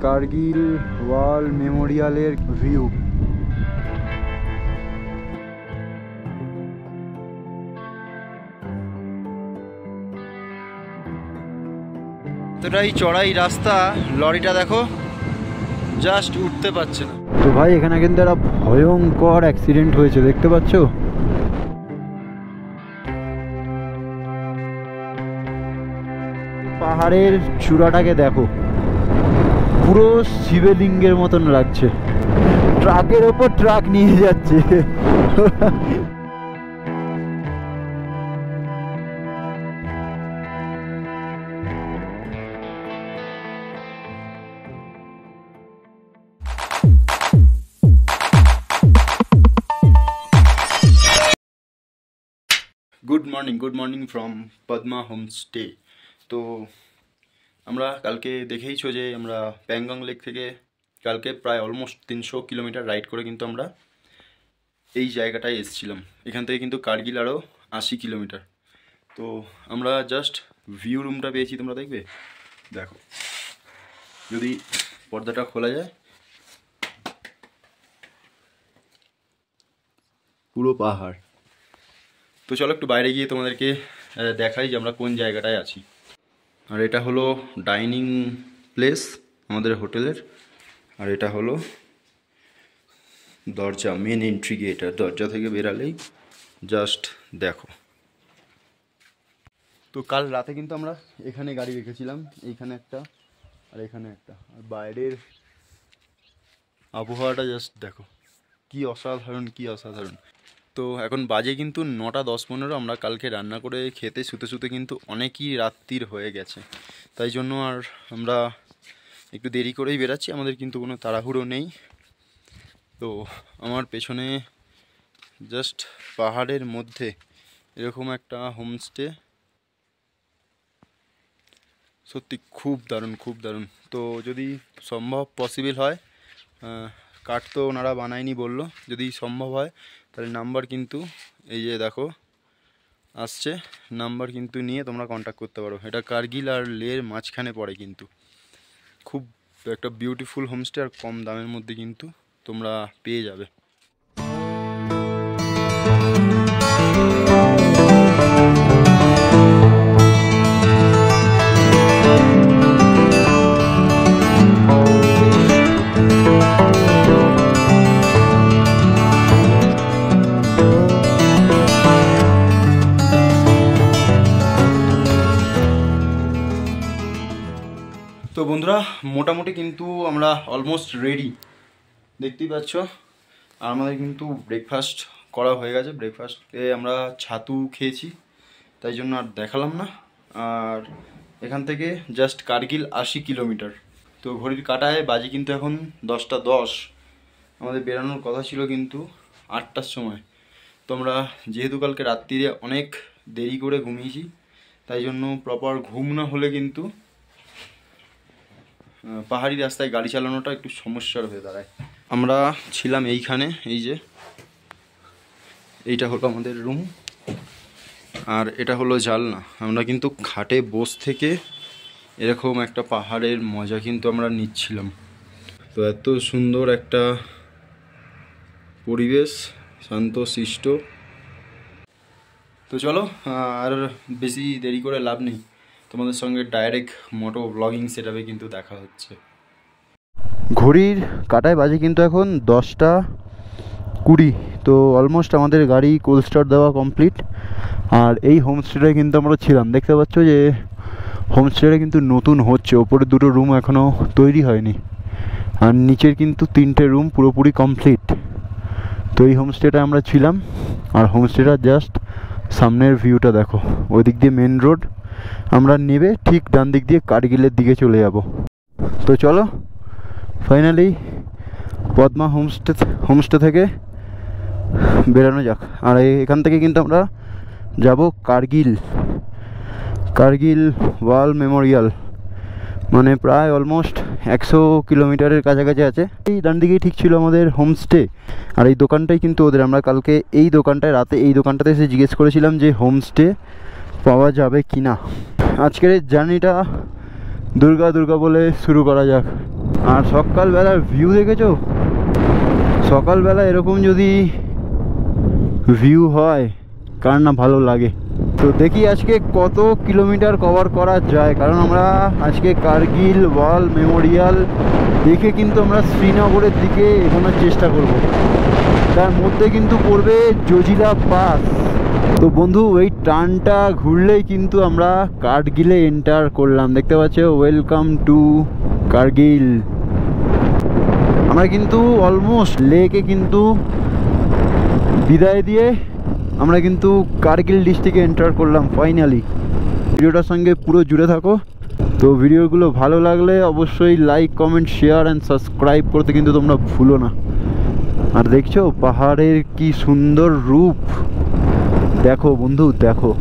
Kargil war মেমোরিয়ালের view. এতটাই চড়াই রাস্তা, লরিটা দেখো জাস্ট উঠতে পারছে না। তো ভাই এখানে কিন্তু একটা ভয়ঙ্কর অ্যাক্সিডেন্ট হয়েছে, দেখতে পাচ্ছ? পাহাড়ের চূড়াটাকে দেখো, পুরো শিবলিঙ্গের মতন লাগছে, ট্রাকের ওপর ট্রাক নিয়ে যাচ্ছে। Good morning from Padma homestay. তো আমরা কালকে দেখেইছো যে আমরা প্যাংগং লেক থেকে কালকে প্রায় অলমোস্ট 300 কিলোমিটার রাইড করে কিন্তু আমরা এই জায়গাটায় এসেছিলাম। এখান থেকে কিন্তু কার্গিল আরও 80 কিলোমিটার। তো আমরা জাস্ট ভিউ রুমটা পেয়েছি, তোমরা দেখবে, দেখো যদি পর্দাটা খোলা যায়, পুরো পাহাড়। তো চলো একটু বাইরে গিয়ে তোমাদেরকে দেখাই যে আমরা কোন জায়গাটায় আছি। আর এটা হলো ডাইনিং প্লেস আমাদের হোটেলের, আর এটা হলো দরজা, মেন এন্ট্রি গেট। আর দরজা থেকে বেরালেই জাস্ট দেখো। তো কাল রাতে কিন্তু আমরা এখানে গাড়ি রেখেছিলাম, এইখানে একটা আর এখানে একটা। আর বাইরের আবহাওয়াটা জাস্ট দেখো, কি অসাধারণ, কি অসাধারণ। তো এখন বাজে কিন্তু 9টা 10-15। আমরা কালকে রান্না করে খেতে শুতে কিন্তু অনেকই রাত্রির হয়ে গেছে, তাই জন্য আর আমরা একটু দেরি করেই বেরাচ্ছি, আমাদের কিন্তু কোনো তাড়াহুড়ো নেই। তো আমার পেছনে জাস্ট পাহাড়ের মধ্যে এরকম একটা হোমস্টে, সত্যি খুব দারুণ, খুব দারুণ। তো যদি সম্ভব পসিবল হয়, কার্ড তো ওনারা বানায়নি বললো, যদি সম্ভব হয় তাহলে নাম্বার কিন্তু এই যে দেখো আসছে, নাম্বার কিন্তু নিয়ে তোমরা কন্ট্যাক্ট করতে পারো। এটা কার্গিল আর লের মাঝখানে পড়ে, কিন্তু খুব একটা বিউটিফুল হোমস্টে, আর কম দামের মধ্যে কিন্তু তোমরা পেয়ে যাবে। তো বন্ধুরা মোটামুটি কিন্তু আমরা অলমোস্ট রেডি, দেখতেই পাচ্ছ। আর আমাদের কিন্তু ব্রেকফাস্ট করা হয়ে গেছে। ব্রেকফাস্টে আমরা ছাতু খেয়েছি, তাই জন্য আর দেখালাম না। আর এখান থেকে জাস্ট কার্গিল 80 কিলোমিটার। তো ঘড়ির কাঁটায় বাজে কিন্তু এখন 10টা 10। আমাদের বেরানোর কথা ছিল কিন্তু 8টার সময়। তো আমরা যেহেতু কালকে রাত্রিরে অনেক দেরি করে ঘুমিয়েছি, তাই জন্য প্রপার ঘুম না হলে কিন্তু পাহাড়ি রাস্তায় গাড়ি চালানোটা একটু সমস্যার হয়ে দাঁড়ায়। আমরা ছিলাম এইখানে, এই যে এইটা হলো আমাদের রুম, আর এটা হলো জানলা। আমরা কিন্তু খাটে বসে থেকে এরকম একটা পাহাড়ের মজা কিন্তু আমরা নিচ্ছিলাম। তো এত সুন্দর একটা পরিবেশ, শান্তশিষ্ট। তো চলো আর বেশি দেরি করে লাভ নেই, তোমাদের সঙ্গে ডাইরেক্ট মোটো ব্লগিং সেটআপে কিন্তু দেখা হচ্ছে। ঘড়ির কাঁটায় বাজে কিন্তু এখন 10টা 20। তো অলমোস্ট আমাদের গাড়ি কোল্ড স্টার্ট দেওয়া কমপ্লিট। আর এই হোমস্টেটায় কিন্তু আমরা ছিলাম, দেখতে পাচ্ছ যে হোমস্টেটা কিন্তু নতুন হচ্ছে, ওপরে 2টো রুম এখনও তৈরি হয়নি, আর নিচের কিন্তু 3টে রুম পুরোপুরি কমপ্লিট। তো এই হোমস্টেটায় আমরা ছিলাম। আর হোমস্টেটার জাস্ট সামনের ভিউটা দেখো, ওই দিক দিয়ে মেন রোড, আমরা নেবে ঠিক ডান দিক দিয়ে কার্গিলের দিকে চলে যাব। তো চলো ফাইনালি পদ্মা হোমস্টে থেকে বেরানো যাক। আর এখান থেকে কিন্তু আমরা যাব কার্গিল ওয়ার মেমোরিয়াল, মানে প্রায় অলমোস্ট 100 কিলোমিটারের কাছাকাছি আছে। এই ডান দিকেই ঠিক ছিল আমাদের হোমস্টে। আর এই দোকানটাই কিন্তু ওদের, আমরা কালকে এই দোকানটায় রাতে এই দোকানটাতে এসে জিজ্ঞেস করেছিলাম যে হোমস্টে পাওয়া যাবে কি না। আজকের এই জার্নিটা দুর্গা বলে শুরু করা যাক। আর সকালবেলার ভিউ দেখেছো? সকালবেলা এরকম যদি ভিউ হয় কার না ভালো লাগে। তো দেখি আজকে কত কিলোমিটার কভার করা যায়, কারণ আমরা আজকে কার্গিল ওয়ার মেমোরিয়াল দেখে কিন্তু আমরা শ্রীনগরের দিকে এগোনোর চেষ্টা করব। তার মধ্যে কিন্তু পড়বে জজিলা পাস। তো বন্ধু এই টার্নটা ঘুরলেই কিন্তু আমরা কার্গিলে এন্টার করলাম। দেখতে পাচ্ছ, ওয়েলকাম টু কার্গিল। আমরা কিন্তু অলমোস্ট লেকে কিন্তু বিদায় দিয়ে আমরা কিন্তু কার্গিল ডিস্ট্রিক্টে এন্টার করলাম ফাইনালি। ভিডিওটার সঙ্গে পুরো জুড়ে থাকো। তো ভিডিওগুলো ভালো লাগলে অবশ্যই like, comment, share and subscribe করতে কিন্তু তোমরা ভুলো না। আর দেখছো পাহাড়ের কি সুন্দর রূপ, দেখো বন্ধু দেখো।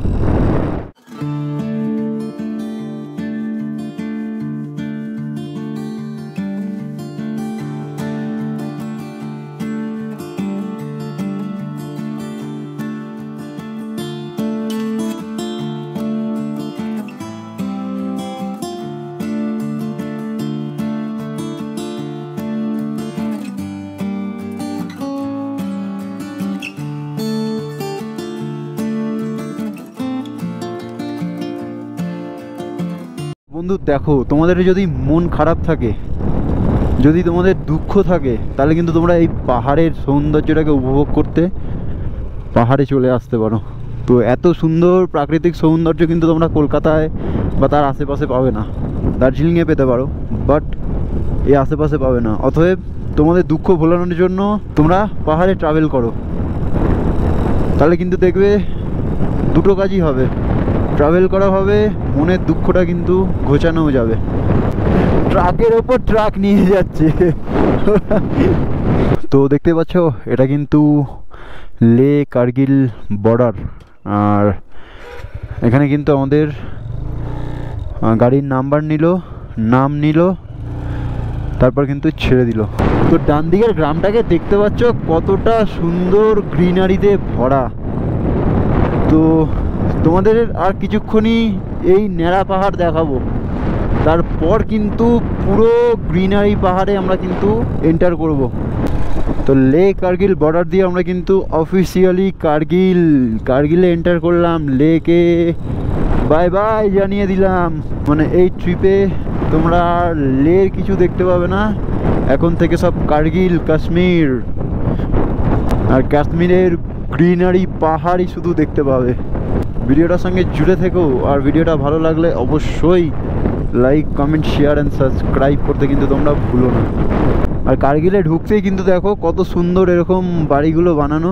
বন্ধু দেখো, তোমাদের যদি মন খারাপ থাকে, যদি তোমাদের দুঃখ থাকে, তাহলে কিন্তু তোমরা এই পাহাড়ের সৌন্দর্যটাকে উপভোগ করতে পাহাড়ে চলে আসতে পারো। তো এত সুন্দর প্রাকৃতিক সৌন্দর্য কিন্তু তোমরা কলকাতায় বা তার আশেপাশে পাবে না। দার্জিলিংয়ে পেতে পারো, বাট এই আশেপাশে পাবে না। অতএব তোমাদের দুঃখ ভোলানোর জন্য তোমরা পাহাড়ে ট্রাভেল করো, তাহলে কিন্তু দেখবে দুটো কাজই হবে, ট্রাভেল করা হবে, মনের দুঃখটা কিন্তু ঘোচানোও যাবে। ট্রাকের ওপর ট্রাক নিয়ে যাচ্ছে। তো দেখতে পাচ্ছ, এটা কিন্তু লে কার্গিল বর্ডার। আর এখানে কিন্তু আমাদের গাড়ির নাম্বার নিল, নাম নিল, তারপর কিন্তু ছেড়ে দিল। তো ডান দিকের গ্রামটাকে দেখতে পাচ্ছ কতটা সুন্দর গ্রিনারিতে ভরা। তো তোমাদের আর কিছুক্ষণই এই ন্যাড়া পাহাড় দেখাবো, তারপর কিন্তু পুরো গ্রিনারি পাহাড়ে আমরা কিন্তু এন্টার করব। তো লে কার্গিল বর্ডার দিয়ে আমরা কিন্তু অফিসিয়ালি কার্গিলে এন্টার করলাম। লেকে বাই বাই জানিয়ে দিলাম। মানে এই ট্রিপে তোমরা লের কিছু দেখতে পাবে না, এখন থেকে সব কার্গিল, কাশ্মীর। আর কাশ্মীরের গ্রিনারি পাহাড়ই শুধু দেখতে পাবে। ভিডিওটার সঙ্গে জুড়ে থেকো, আর ভিডিওটা ভালো লাগলে অবশ্যই like, comment, share and subscribe করতে কিন্তু তোমরা ভুলো না। আর কার্গিলে ঢুকতেই কিন্তু দেখো কত সুন্দর এরকম বাড়িগুলো বানানো।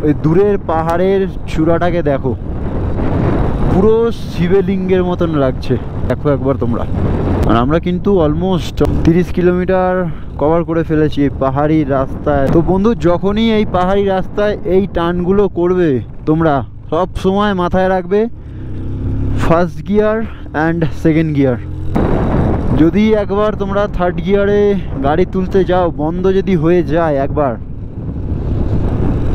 ওই দূরের পাহাড়ের চূড়াটাকে দেখো, পুরো শিবলিঙ্গের মতন লাগছে। দেখো একবার তোমরা। আর আমরা কিন্তু অলমোস্ট 30 কিলোমিটার কভার করে ফেলেছি এই পাহাড়ি রাস্তায়। তো বন্ধু, যখনই এই পাহাড়ি রাস্তায় এই টার্নগুলো করবে, তোমরা সব সময় মাথায় রাখবে first gear and second gear. যদি একবার তোমরা থার্ড গিয়ারে গাড়ি তুলতে যাও, বন্ধ যদি হয়ে যায় একবার,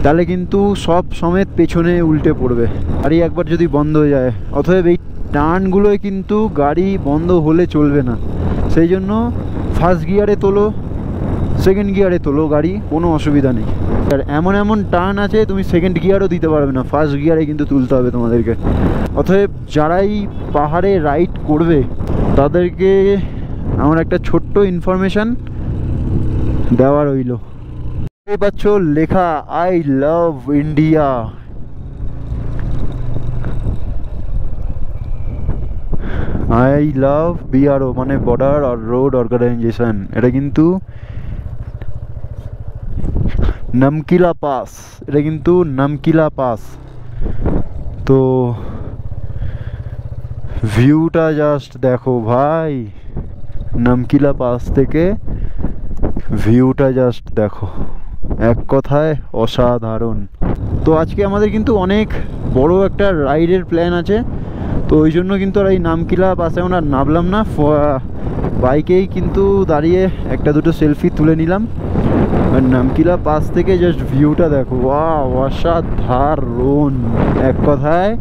তাহলে কিন্তু সব সমেত পেছনে উল্টে পড়বে। গাড়ি একবার যদি বন্ধ হয়ে যায়, অতএব এই টার্নগুলোয় কিন্তু গাড়ি বন্ধ হলে চলবে না। সেই জন্য ফার্স্ট গিয়ারে তোলো, সেকেন্ড গিয়ারে তোলো গাড়ি, কোনো অসুবিধা নেই। আর এমন এমন টার্ন আছে তুমি সেকেন্ড গিয়ারও দিতে পারবে না, ফার্স্ট গিয়ারে কিন্তু তুলতে হবে তোমাদেরকে। অতএব যারাই পাহাড়ে রাইড করবে তাদেরকে আমার একটা ছোট্ট ইনফরমেশান দেওয়া রইল। এই পাচ্ছ লেখা I love India. I love BRO মানে বর্ডার আর রোড অর্গানাইজেশন। এটা কিন্তু নামকিলা পাস, এটা কিন্তু নামকিলা পাস। তো ভিউটা জাস্ট দেখো ভাই, নামকিলা পাস থেকে ভিউটা জাস্ট দেখো, এক কথায় অসাধারণ। তো আজকে আমাদের কিন্তু অনেক বড় একটা রাইডের প্ল্যান আছে, তো ওই জন্য কিন্তু আর এই নামকিলা পাসে আমরা নামলাম না, বাইকেই কিন্তু দাঁড়িয়ে একটা দুটো সেলফি তুলে নিলাম। আর নামকিলা পাস থেকে জাস্ট ভিউটা দেখো, ওয়াও অসাধারণ, এক কথায়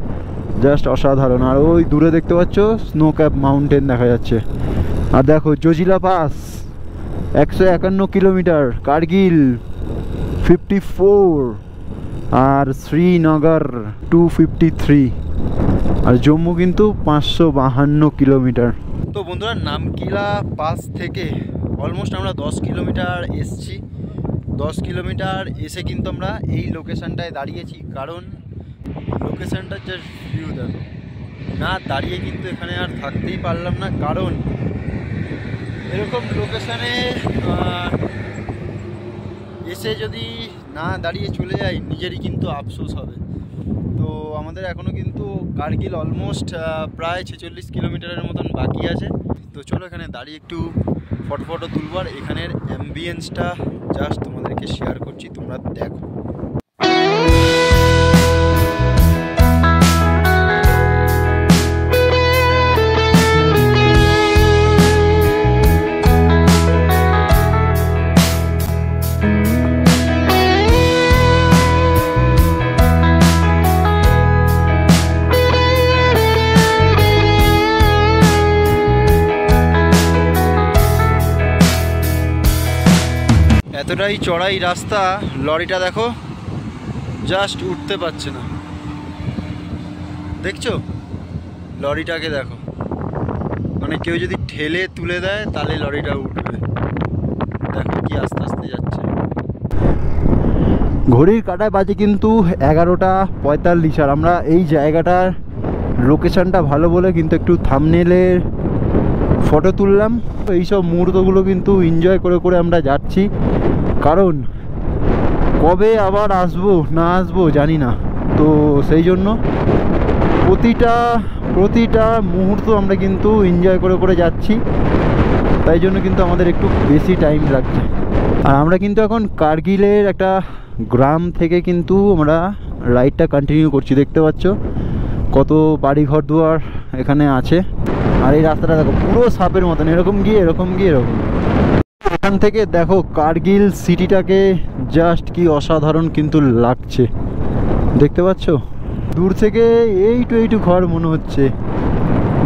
জাস্ট অসাধারণ। আর ওই দূরে দেখতে পাচ্ছ স্নো ক্যাপ মাউন্টেন দেখা যাচ্ছে। আর দেখো জজিলা পাস 151 কিলোমিটার, কার্গিল 54, আর শ্রীনগর 253, আর জম্মু কিন্তু 552 কিলোমিটার। তো বন্ধুরা নামকিলা পাস থেকে অলমোস্ট আমরা 10 কিলোমিটার এসছি। 10 কিলোমিটার এসে কিন্তু আমরা এই লোকেশানটায় দাঁড়িয়েছি, কারণ লোকেশানটার জাস্ট ভিউ দেখো। না দাঁড়িয়ে কিন্তু এখানে আর থাকতেই পারলাম না, কারণ এরকম লোকেশানে এসে যদি না দাঁড়িয়ে চলে যাই নিজেরই কিন্তু আফসোস হবে। তো আমাদের এখনও কিন্তু কার্গিল অলমোস্ট প্রায় 46 কিলোমিটারের মতন বাকি আছে। তো চলো এখানে দাঁড়িয়ে একটু ফটো তুলবো, আর এখানের অ্যাম্বিয়েন্সটা জাস্ট তোমাদেরকে শেয়ার করছি, তোমরা দেখো। এতটাই চড়াই রাস্তা, লরিটা দেখো জাস্ট উঠতে পারছে না, দেখছো লরিটাকে দেখো, মানে কেউ যদি ঠেলে তুলে দেয় তাহলে লরিটা উঠবে। দেখো কি আস্তে আস্তে যাচ্ছে। ঘড়ির কাঁটায় বাজে কিন্তু 11:45, আর আমরা এই জায়গাটার লোকেশানটা ভালো বলে কিন্তু একটু থাম্বনেলের ফটো তুললাম। তো এইসব মুহূর্তগুলো কিন্তু এনজয় করে করে আমরা যাচ্ছি, কারণ কবে আবার আসবো না আসবো জানি না। তো সেই জন্য প্রতিটা মুহূর্ত আমরা কিন্তু এনজয় করে করে যাচ্ছি, তাই জন্য কিন্তু আমাদের একটু বেশি টাইম লাগছে। আর আমরা কিন্তু এখন কার্গিলের একটা গ্রাম থেকে কিন্তু আমরা রাইডটা কন্টিনিউ করছি। দেখতে পাচ্ছ কত বাড়িঘর দুয়ার এখানে আছে, আর এই রাস্তাটা দেখো পুরো সাপের মতন, এরকম গিয়ে এরকম গিয়ে এরকম। এখান থেকে দেখো কার্গিল সিটিটাকে জাস্ট কি অসাধারণ কিন্তু লাগছে, দেখতে পাচ্ছ দূর থেকে এইটু ঘর মনে হচ্ছে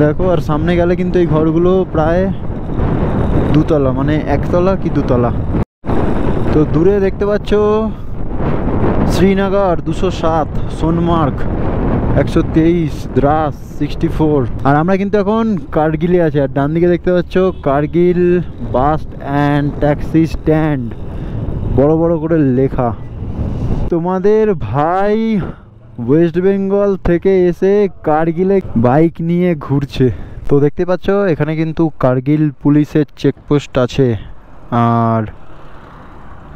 দেখো। আর সামনে গেলে কিন্তু এই ঘরগুলো প্রায় দুতলা, মানে একতলা কি দুতলা। তো দূরে দেখতে পাচ্ছ শ্রীনগর 207, সোনমার্গ 123, দ্রাস 64। আর আমরা কিন্তু এখন কার্গিলে আছি। আর ডান দিকে দেখতে পাচ্ছ কার্গিল বাস অ্যান্ড ট্যাক্সি স্ট্যান্ড, বড় বড় করে লেখা। তোমাদের ভাই ওয়েস্ট বেঙ্গল থেকে এসে কার্গিলে বাইক নিয়ে ঘুরছে। তো দেখতে পাচ্ছ এখানে কিন্তু কার্গিল পুলিশের চেকপোস্ট আছে, আর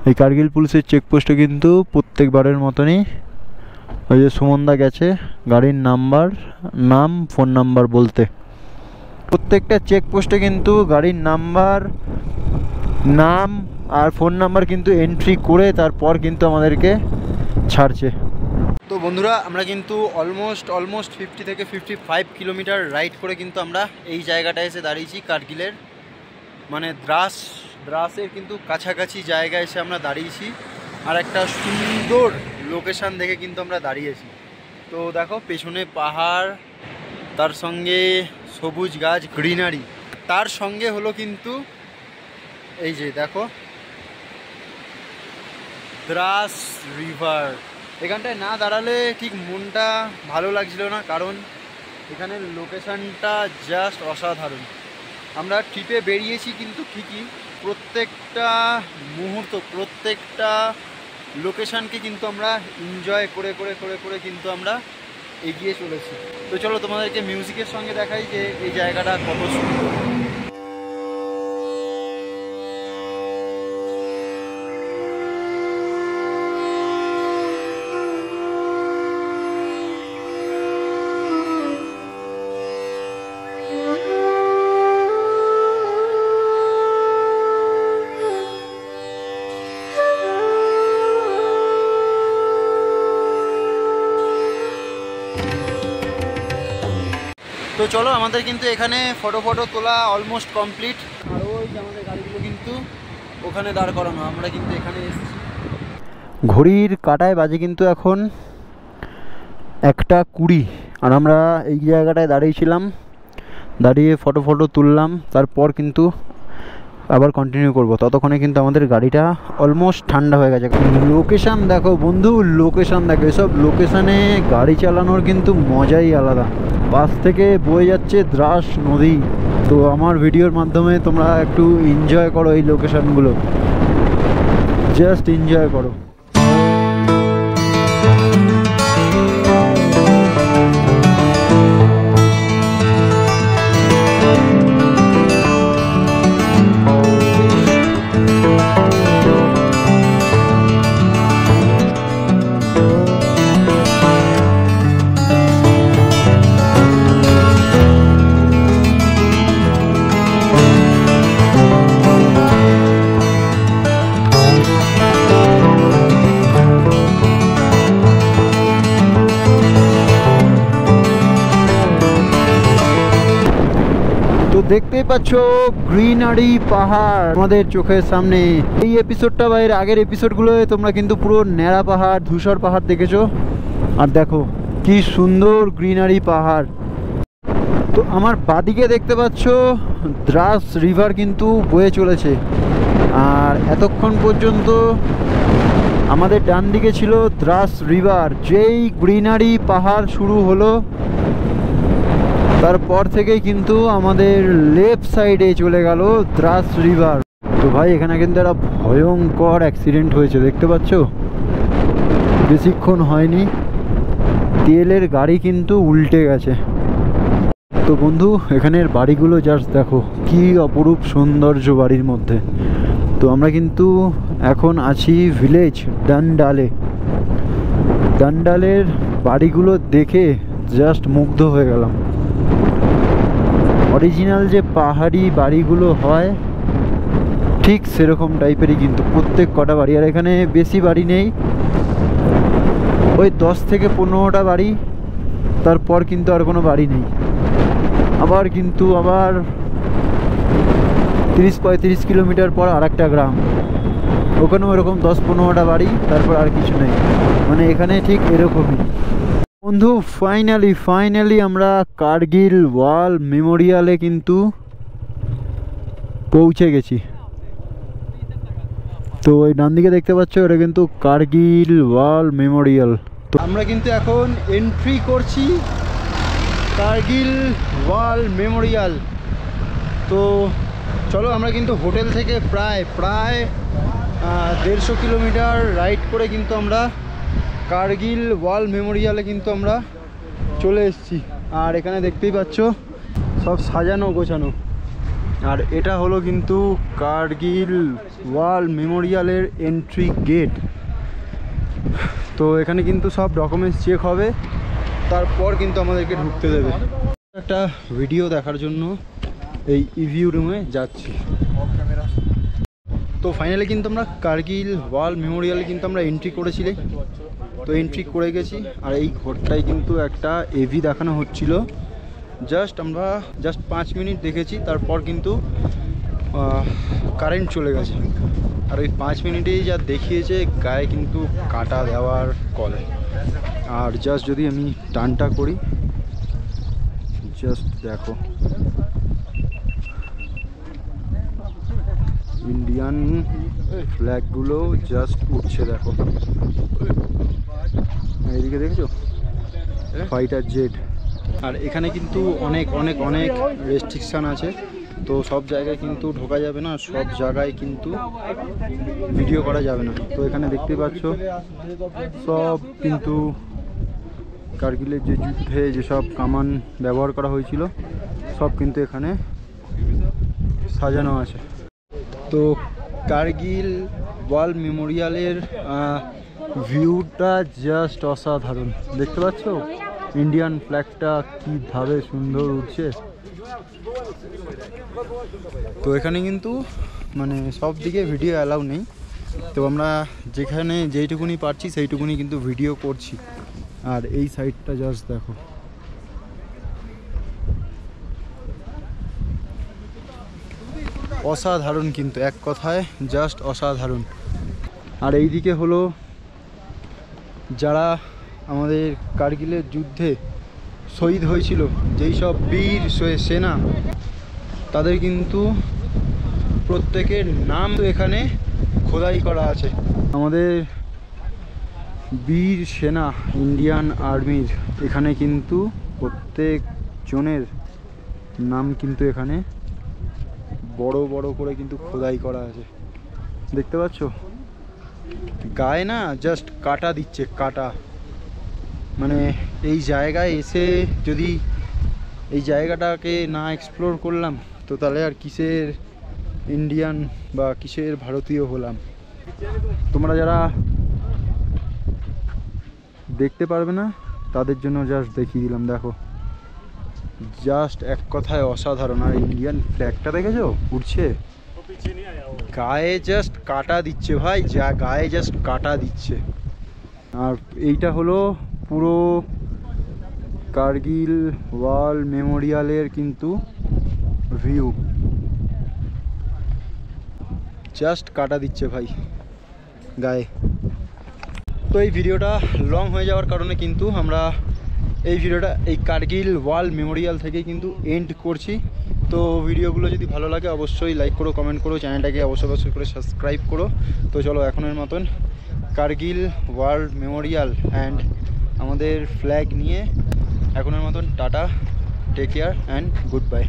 এই কার্গিল পুলিশের চেকপোস্টে কিন্তু প্রত্যেকবারের মতনই ওই যে সুমনদা গেছে গাড়ির নাম্বার, নাম, ফোন নাম্বার বলতে। প্রত্যেকটা চেকপোস্টে কিন্তু গাড়ির নাম্বার, নাম আর ফোন নাম্বার কিন্তু এন্ট্রি করে তারপর কিন্তু আমাদেরকে ছাড়ছে। তো বন্ধুরা আমরা কিন্তু অলমোস্ট 50 থেকে 55 কিলোমিটার রাইড করে কিন্তু আমরা এই জায়গাটায় এসে দাঁড়িয়েছি, কার্গিলের মানে দ্রাসের কিন্তু কাছাকাছি জায়গায় এসে আমরা দাঁড়িয়েছি। আর একটা সুন্দর লোকেশান দেখে কিন্তু আমরা দাঁড়িয়েছি। তো দেখো পেছনে পাহাড়, তার সঙ্গে সবুজ গাছ, গ্রিনারি, তার সঙ্গে হলো কিন্তু এই যে দেখো দ্রাস রিভার। এখানটায় না দাঁড়ালে ঠিক মনটা ভালো লাগছিল না, কারণ এখানের লোকেশানটা জাস্ট অসাধারণ। আমরা ট্রিপে বেরিয়েছি কিন্তু ঠিকই প্রত্যেকটা মুহূর্ত, প্রত্যেকটা লোকেশানকে কিন্তু আমরা এনজয় করে করে করে করে কিন্তু আমরা এগিয়ে চলেছি। তো চলো তোমাদেরকে মিউজিকের সঙ্গে দেখাই যে এই জায়গাটা কত সুন্দর। তো চলো আমাদের কিন্তু এখানে ফটো তোলা অলমোস্ট কমপ্লিট। আর ওই যে আমাদের গাড়িগুলো কিন্তু ওখানে দাঁড় করানো, আমরা কিন্তু এখানে এসেছি। ঘড়ির কাঁটায় বাজে কিন্তু এখন 1:20 আর আমরা এই জায়গাটায় দাঁড়িয়েছিলাম, দাঁড়িয়ে ফটো তুললাম। তারপর কিন্তু আবার কন্টিনিউ করব। ততক্ষণে কিন্তু আমাদের গাড়িটা অলমোস্ট ঠান্ডা হয়ে গেছে। লোকেশান দেখো বন্ধু, লোকেশান দেখো। এসব লোকেশানে গাড়ি চালানোর কিন্তু মজাই আলাদা। পাশ থেকে বয়ে যাচ্ছে দ্রাস নদী। তো আমার ভিডিওর মাধ্যমে তোমরা একটু এনজয় করো এই লোকেশানগুলো, জাস্ট এনজয় করো। দেখতেই পাচ্ছ গ্রিনারি পাহাড় আমাদের চোখের সামনে। এই এপিসোডটা বা এর আগের এপিসোডগুলোয় তোমরা কিন্তু পুরো ন্যাড়া পাহাড়, ধূসর পাহাড় দেখেছো। আর দেখো কি সুন্দর গ্রিনারি পাহাড়। তো আমার বাদিকে দেখতে পাচ্ছ দ্রাস রিভার কিন্তু বয়ে চলেছে। আর এতক্ষণ পর্যন্ত আমাদের ডান দিকে ছিল দ্রাস রিভার। যেই গ্রিনারি পাহাড় শুরু হলো তারপর থেকেই কিন্তু আমাদের লেফট সাইডে চলে গেল দ্রাস রিভার। তো ভাই এখানে কিন্তু একটা ভয়ঙ্কর অ্যাক্সিডেন্ট হয়েছে, দেখতে পাচ্ছ। বেশিক্ষণ হয়নি, তেলের গাড়ি কিন্তু উল্টে গেছে। তো বন্ধু এখানের বাড়িগুলো জাস্ট দেখো কি অপরূপ সৌন্দর্য বাড়ির মধ্যে। তো আমরা কিন্তু এখন আছি ভিলেজ ডান্ডালে। ডান্ডালের বাড়িগুলো দেখে জাস্ট মুগ্ধ হয়ে গেলাম। অরিজিনাল যে পাহাড়ি বাড়িগুলো হয় ঠিক সেরকম টাইপেরই কিন্তু প্রত্যেক কটা বাড়ি। আর এখানে বেশি বাড়ি নেই, ওই 10 থেকে 15টা বাড়ি, তারপর কিন্তু আর কোনো বাড়ি নেই। আবার 30-35 কিলোমিটার পর আর একটা গ্রাম, ওখানেও এরকম 10-15টা বাড়ি, তারপর আর কিছু নেই। মানে এখানে ঠিক এরকমই। বন্ধু ফাইনালি আমরা কার্গিল ওয়ার মেমোরিয়ালে কিন্তু পৌঁছে গেছি। তো ওই ডান দিকে দেখতে পাচ্ছ ওটা কিন্তু কার্গিল ওয়ার মেমোরিয়াল। তো আমরা কিন্তু এখন এন্ট্রি করছি কার্গিল ওয়ার মেমোরিয়াল। তো চলো আমরা কিন্তু হোটেল থেকে প্রায় 150 কিলোমিটার রাইড করে কিন্তু আমরা কার্গিল ওয়ার মেমোরিয়ালে কিন্তু আমরা চলে এসেছি। আর এখানে দেখতেই পাচ্ছ সব সাজানো গোছানো। আর এটা হলো কিন্তু কার্গিল ওয়ার মেমোরিয়ালের এন্ট্রি গেট। তো এখানে কিন্তু সব ডকুমেন্টস চেক হবে, তারপর কিন্তু আমাদেরকে ঢুকতে দেবে। একটা ভিডিও দেখার জন্য এই ইভিউ রুমে যাচ্ছি। তো ফাইনালি কিন্তু আমরা কার্গিল ওয়ার মেমোরিয়ালে কিন্তু আমরা এন্ট্রি করেছিলাম। তো এন্ট্রি করে গেছি। আর এই ঘরটায় কিন্তু একটা এভি দেখানো হচ্ছিল। আমরা 5 মিনিট দেখেছি, তারপর কিন্তু কারেন্ট চলে গেছে। আর ওই 5 মিনিটেই যা দেখিয়েছে গায়ে কিন্তু কাটা দেওয়ার কলে। আর জাস্ট যদি আমি টানটা করি, জাস্ট দেখো ইন্ডিয়ান ফ্ল্যাগগুলো জাস্ট উঠছে, দেখো এইদিকে দেখছো ফাইটার জেট। আর এখানে কিন্তু অনেক রেস্ট্রিকশান আছে। তো সব জায়গায় কিন্তু ঢোকা যাবে না, সব জায়গায় কিন্তু ভিডিও করা যাবে না। তো এখানে দেখতে পাচ্ছ সব কিন্তু কার্গিলের যে যুদ্ধে যেসব কামান ব্যবহার করা হয়েছিল সব কিন্তু এখানে সাজানো আছে। তো কার্গিল ওয়ার মেমোরিয়ালের ভিউটা জাস্ট অসাধারণ, দেখতে পাচ্ছ ইন্ডিয়ান ফ্ল্যাগটা কীভাবে সুন্দর উঠছে। তো এখানে কিন্তু মানে সব দিকে ভিডিও অ্যালাউ নেই, তো আমরা যেখানে যেইটুকুনি পারছি সেইটুকুনি কিন্তু ভিডিও করছি। আর এই সাইডটা জাস্ট দেখো, অসাধারণ কিন্তু, এক কথায় জাস্ট অসাধারণ। আর এইদিকে হলো যারা আমাদের কার্গিলের যুদ্ধে শহীদ হয়েছিল, যেই সব বীর সেনা, তাদের কিন্তু প্রত্যেকের নাম তো এখানে খোদাই করা আছে। আমাদের বীর সেনা ইন্ডিয়ান আর্মির এখানে কিন্তু প্রত্যেক জনের নাম কিন্তু এখানে বড় বড় করে কিন্তু খোদাই করা আছে, দেখতে পাচ্ছ। গায়ে না জাস্ট কাটা দিচ্ছে, কাটা। মানে এই জায়গায় এসে যদি এই জায়গাটাকে না এক্সপ্লোর করলাম তো তাহলে আর কিসের ইন্ডিয়ান বা কিসের ভারতীয় হলাম। তোমরা যারা দেখতে পারবে না তাদের জন্য জাস্ট দেখিয়ে দিলাম, দেখো জাস্ট এক কথায় অসাধারণ। আর ইন্ডিয়ান ফ্ল্যাগটা দেখেছো উঠছে, গায়ে জাস্ট কাটা দিচ্ছে ভাই, যা গায়ে জাস্ট কাটা দিচ্ছে। আর এইটা হলো পুরো কার্গিল ওয়ার মেমোরিয়ালের কিন্তু ভিউ, জাস্ট কাটা দিচ্ছে ভাই গায়ে। তো এই ভিডিওটা লং হয়ে যাওয়ার কারণে কিন্তু আমরা এই ভিডিওটা এই কার্গিল ওয়ার মেমোরিয়াল থেকে কিন্তু এন্ড করছি। তো ভিডিওগুলো যদি ভালো লাগে অবশ্যই লাইক করো, কমেন্ট করো, চ্যানেলটাকে অবশ্যই করে সাবস্ক্রাইব করো। তো চলো এখনের মতন কার্গিল ওয়ার মেমোরিয়াল অ্যান্ড আমাদের ফ্ল্যাগ নিয়ে এখনের মতন tata, take care and good by.